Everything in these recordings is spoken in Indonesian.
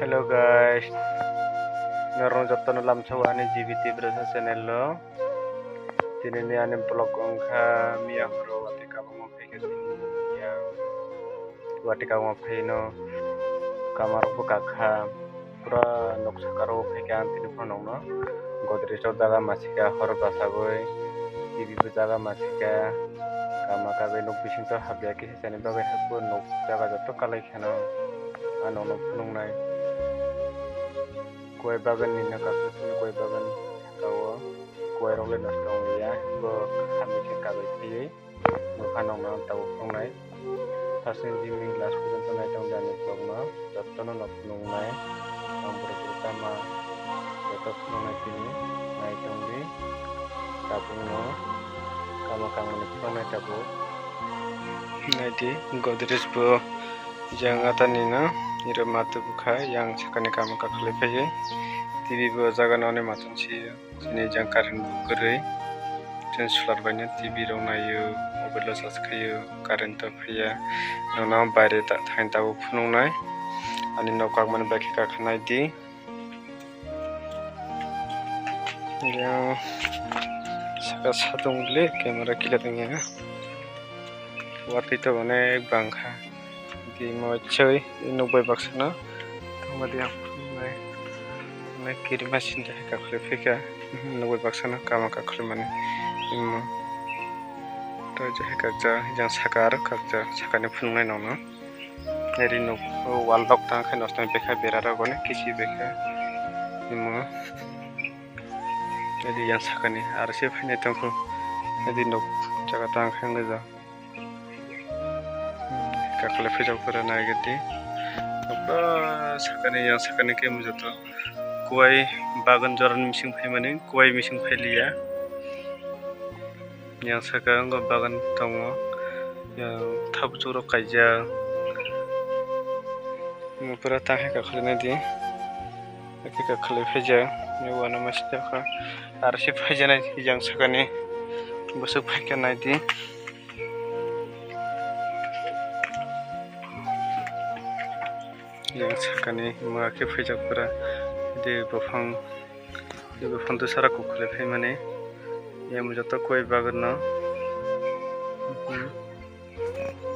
Hello guys, ngarong jatno lamchau ani GBT Brasa channel lo. Tinini ani blog ongkha miya horo watika mo phege ya watika mo phaino kamar bukakha pura noksakaro phege antini phonongno Godrej jaga masika hor basaboi TV jaga masika kama kabe nok bisingto habya ki sani bagai habu nok jaga jotto kalai khano ano nok phunungnai kue bagan ni nak kue bagan kau kue role nas kau ya bo kami cekabai tiye bo kanong na tahu pungnai pasien jiming glass pun tunai tong jani pungna jatno nak pungnai ang pertama jatuh pungnai tini nai tong di tabungno kama kamu ni pungnai tabu nai di Godrej bo jang atani na ira matu bukha yang sakane kama ka khlepaye TV bo jaga none matun chi sini jang current bukrei ten solar banya TV ro nayo mobile lo sas khayo current ta phaya nona bare ta thain ta bu phunung nai ani nokak man bakhi ka khanai di ya saka sadung le camera kila tengya wati to bane bangkha di mo choi ino boy baksana thamadi nai nai kiri machine de ka khole phika no boy baksana kama ka khole mane imo to je ka ja jang sakar ka ja sakane phungnai nono eri no wall lock ta kha nostai bekha berara gone kisi bekha imo eri yang sakane ar se phine tangko eri no jaga ta kha ngaja kakle phejak pura na gati apa sakane ke mujato kuai bagan joran mising phai mane kuai mising phai liya yang saka ngo bagan tongo yang thab churo kaija mo pura ta he kakle na di ake kakle pheja ne wana masita kha ar se pheja na yang sakane busuk phai ka na di yang sakane maka phejak pura de bofang to sara ko khule phai mane ya mujato koi bagan no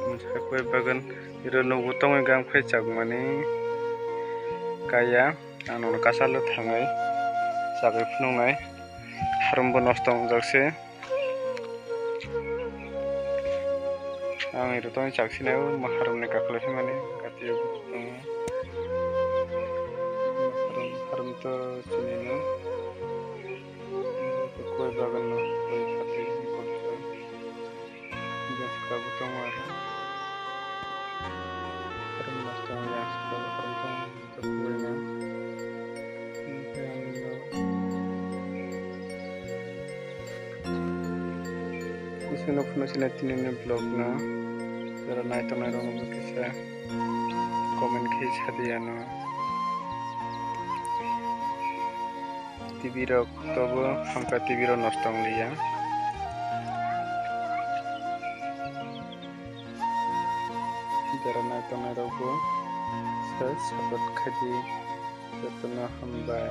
mujato koi bagan iro no butong gang phai chak mane kaya ano kasalo thangai sagai phunungai harum bo nostong jakse ang iro to chaksine maharum ne kakle phai mane katiyo butong harum to chinino kue bagan no kue pati konso dia suka butong wara harum nastong ya suka harum to kue na kusino puno sina tinine blog na jara nai to nai rong kisa comment ke chadiya no TV ro tobo hamka TV ro nostong liya jara na to na rogo support khadi jatna hambai